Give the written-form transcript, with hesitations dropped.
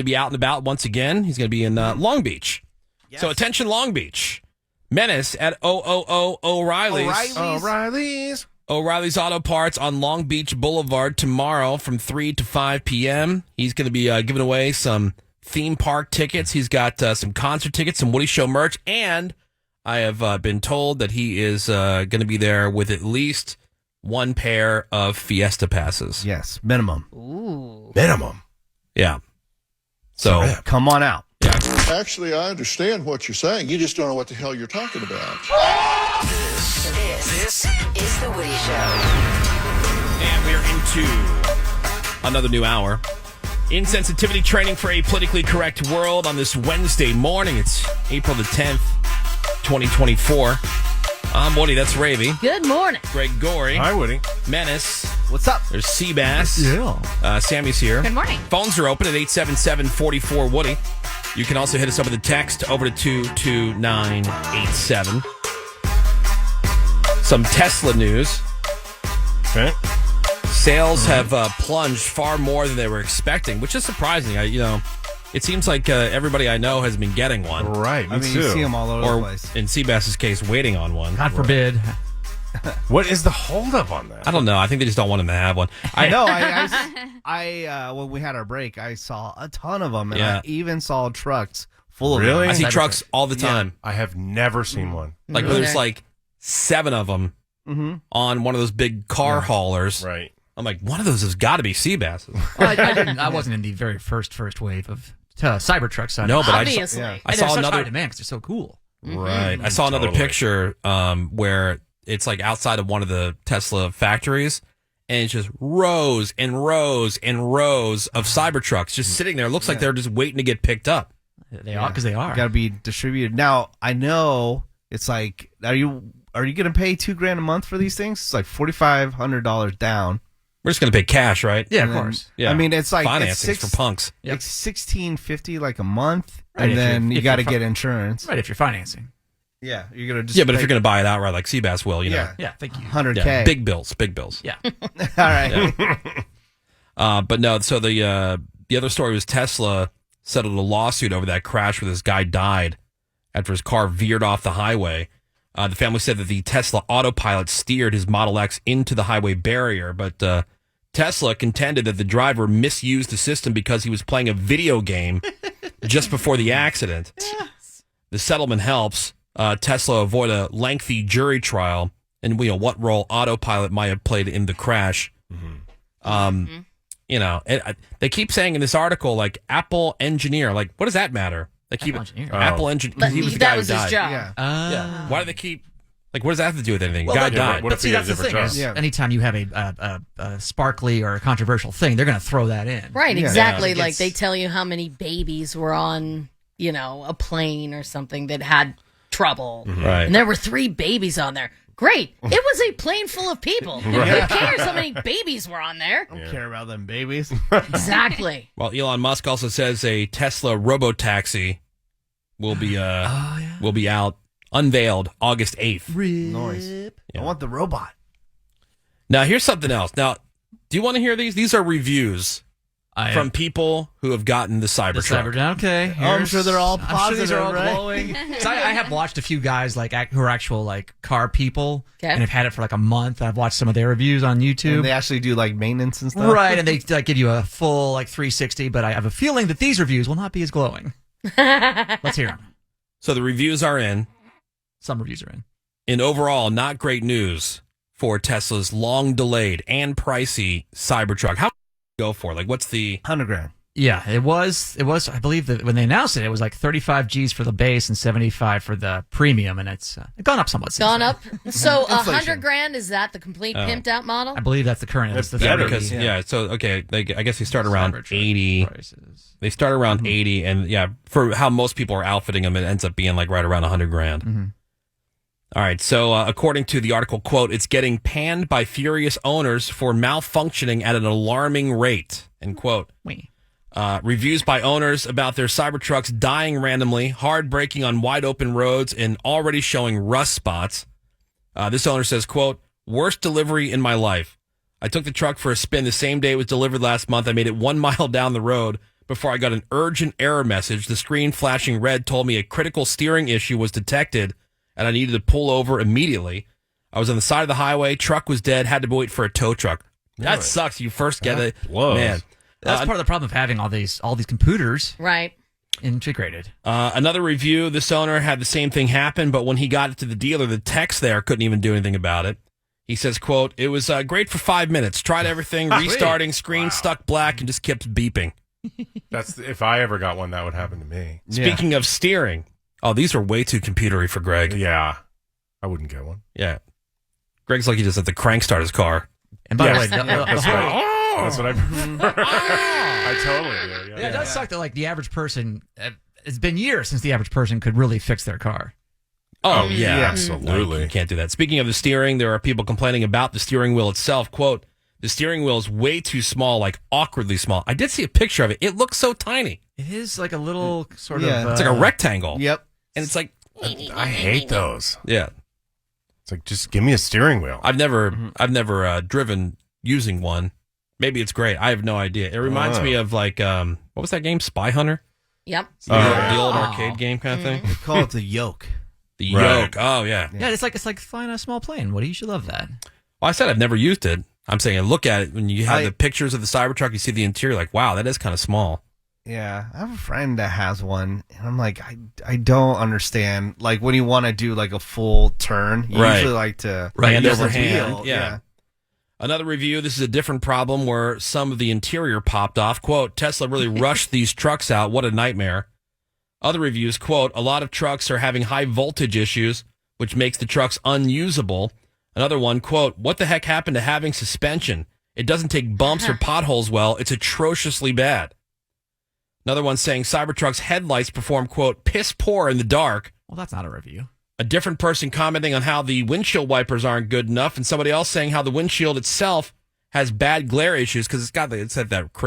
to be out and about once again. He's going to be in Long Beach. Yes. So attention, Long Beach. Menace at O'Reilly's. O'Reilly's Auto Parts on Long Beach Boulevard tomorrow from 3 to 5 p.m. He's going to be giving away some theme park tickets. He's got some concert tickets, some Woody Show merch, and I have been told that he is going to be there with at least one pair of Fiesta passes. Yes, minimum. Ooh. Minimum. Yeah. So come on out. Yeah. Actually, I understand what you're saying. You just don't know what the hell you're talking about. This is The Woody Show. And we're into another new hour. Insensitivity training for a politically correct world on this Wednesday morning. It's April the 10th, 2024. I'm Woody. That's Ravy. Good morning. Greg Gorey. Hi, Woody. Menace. What's up? There's Seabass. Yeah. Sammy's here. Good morning. Phones are open at 877-44-WOODY. You can also hit us up with a text over to 22987. Some Tesla news. Okay. Sales have plunged far more than they were expecting, which is surprising. It seems like everybody I know has been getting one. Right, me too. You see them all over the place. In Seabass's case, waiting on one. God forbid. What is the holdup on that? I don't know. I think they just don't want him to have one. When we had our break, I saw a ton of them, and Yeah. I even saw trucks full of Really? them. I see trucks all the time. I have never seen one. Like there's like 7 of them on one of those big car haulers. Right. I'm like, one of those has got to be Seabass's. Well, I wasn't in the very first wave of Cybertruck side. No, but Obviously. I saw such another high demand because they're so cool. Right. I saw another Totally. picture where it's like outside of one of the Tesla factories, and it's just rows and rows and rows of Cybertrucks just sitting there. It looks like they're just waiting to get picked up. They are because they are. Got to be distributed. Now, I know it's like, are you going to pay $2,000 a month for these things? It's like $4,500 down. We're just going to pay cash, right? Yeah, And of then- course. Yeah. I mean, it's like financing it's for punks. Yep. Like $1,650 like a month, Right, and if then you're- you if got to you're get insurance. Right, if you're financing. Yeah, you're gonna just Yeah, but if you're going to buy it outright like Seabass will, you know. Yeah, thank you. $100K. Yeah, big bills. Yeah. All right. But no, so the other story was Tesla settled a lawsuit over that crash where this guy died after his car veered off the highway. The family said that the Tesla autopilot steered his Model X into the highway barrier, but Tesla contended that the driver misused the system because he was playing a video game just before the accident. Yes. The settlement helps Tesla avoid a lengthy jury trial and what role autopilot might have played in the crash. They keep saying in this article, like, Apple engineer. Like, what does that matter? They keep Apple engineer. Apple engineer. But He was the that guy was who his died. job. Yeah. Yeah. Why do they keep? Like, what does that have to do with anything? Well, Guy that- died. What But if see, he had that's the different thing. job? Is anytime you have a sparkly or a controversial thing, they're going to throw that in. Right, Yeah. exactly. Yeah. Like they tell you how many babies were on, a plane or something that had trouble. Right. And there were 3 babies on there. Great. It was a plane full of people. Who cares how many babies were on there? I don't care about them babies. Exactly. Well, Elon Musk also says a Tesla robotaxi will be out unveiled August 8th. Noise. I want the robot. Now, here's something else. Now, do you want to hear these? These are reviews from people who have gotten the Cybertruck. Okay. I'm sure they're all I'm sure these are all positive, right? glowing. 'Cause I have watched a few guys who are actual car people Okay. and have had it for like a month. I've watched some of their reviews on YouTube. And they actually do like maintenance and stuff. Right, and they give you a full 360, but I have a feeling that these reviews will not be as glowing. Let's hear them. So the reviews are in. Some reviews are in. In overall, not great news for Tesla's long-delayed and pricey Cybertruck. How much do you go for? Like, what's the... $100,000. Yeah, it was. I believe that when they announced it, it was like 35 G's for the base and 75 for the premium, and it's gone up somewhat. Since Gone then. up. So Inflation. $100,000, is that the complete pimped out model? I believe that's the current. That's That's the better. Because, I guess they start around Cybertruck 80. prices. They start around 80, and for how most people are outfitting them, it ends up being like right around $100,000. All right, so according to the article, quote, it's getting panned by furious owners for malfunctioning at an alarming rate, end quote. Wait. Reviews by owners about their Cybertrucks dying randomly, hard braking on wide open roads, and already showing rust spots. This owner says, quote, worst delivery in my life. I took the truck for a spin the same day it was delivered last month. I made it 1 mile down the road before I got an urgent error message. The screen flashing red told me a critical steering issue was detected and I needed to pull over immediately. I was on the side of the highway. Truck was dead. Had to wait for a tow truck. That Really? sucks. You first get it. blows. Man. That's part of the problem of having all these computers Right. integrated. Another review, this owner had the same thing happen, but when he got it to the dealer, the techs there couldn't even do anything about it. He says, quote, it was great for 5 minutes. Tried everything, restarting, screen stuck black, and just kept beeping. That's if I ever got one, that would happen to me. Speaking of steering, oh, these are way too computery for Greg. Yeah, I wouldn't get one. Yeah. Greg's like he just had to crank start his car. And by Yes, the way, that's right. That's what I prefer. I totally do. yeah, it does suck that like the average person. It's been years since the average person could really fix their car. Oh, yeah. absolutely. No, you can't do that. Speaking of the steering, there are people complaining about the steering wheel itself. Quote, the steering wheel is way too small, like awkwardly small. I did see a picture of it. It looks so tiny. It is like a little sort Yeah. of. It's like a rectangle. Yep. And it's like, I hate those. yeah. It's like, just give me a steering wheel. I've never driven using one. Maybe it's great. I have no idea. It reminds me of like, what was that game? Spy Hunter? Yep. The old arcade game kind of thing. They call it the yoke. The Right. yoke. Oh, yeah. Yeah, it's like flying a small plane. Woody, you should love that. Well, I said I've never used it. I'm saying look at it when you have I- the pictures of the Cybertruck. You see the interior, like, wow, that is kind of small. Yeah, I have a friend that has one, and I'm like, I don't understand. Like when you want to do like a full turn, you Right. usually like to Hand use over the hand. wheel. Yeah. Another review. This is a different problem where some of the interior popped off. Quote, Tesla really rushed these trucks out. What a nightmare. Other reviews, quote, a lot of trucks are having high voltage issues, which makes the trucks unusable. Another one, quote, what the heck happened to having suspension? It doesn't take bumps or potholes well. It's atrociously bad. Another one saying Cybertruck's headlights perform, quote, piss poor in the dark. Well, that's not a review. A different person commenting on how the windshield wipers aren't good enough, and somebody else saying how the windshield itself has bad glare issues because it's had that crazy